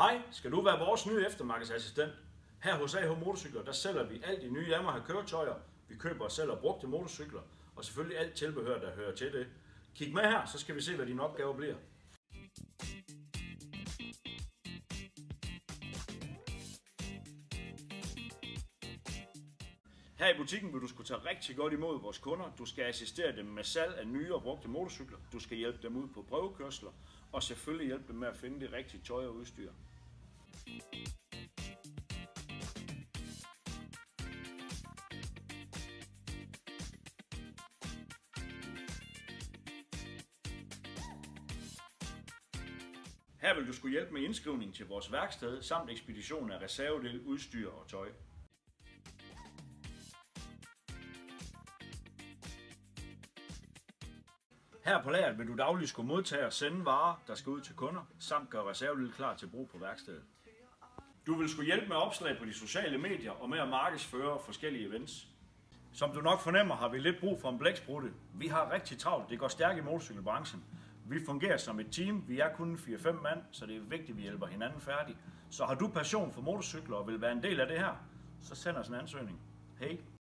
Hej, skal du være vores nye eftermarkedsassistent? Her hos AH Motorcykler, der sælger vi alt i nye Yamaha køretøjer. Vi køber og sælger brugte motorcykler, og selvfølgelig alt tilbehør, der hører til det. Kig med her, så skal vi se, hvad dine opgaver bliver. Her i butikken vil du skulle tage rigtig godt imod vores kunder. Du skal assistere dem med salg af nye og brugte motorcykler. Du skal hjælpe dem ud på prøvekørsler, og selvfølgelig hjælpe dem med at finde det rigtige tøj og udstyr. Her vil du skulle hjælpe med indskrivning til vores værksted, samt ekspedition af reservedel, udstyr og tøj. Her på lageret vil du dagligt skulle modtage og sende varer, der skal ud til kunder, samt gøre reservedel klar til brug på værkstedet. Du vil skulle hjælpe med opslag på de sociale medier og med at markedsføre forskellige events. Som du nok fornemmer, har vi lidt brug for en blæksprutte. Vi har rigtig travlt, det går stærkt i motorcykelbranchen. Vi fungerer som et team, vi er kun 4-5 mand, så det er vigtigt, at vi hjælper hinanden færdig. Så har du passion for motorcykler og vil være en del af det her, så send os en ansøgning. Hej!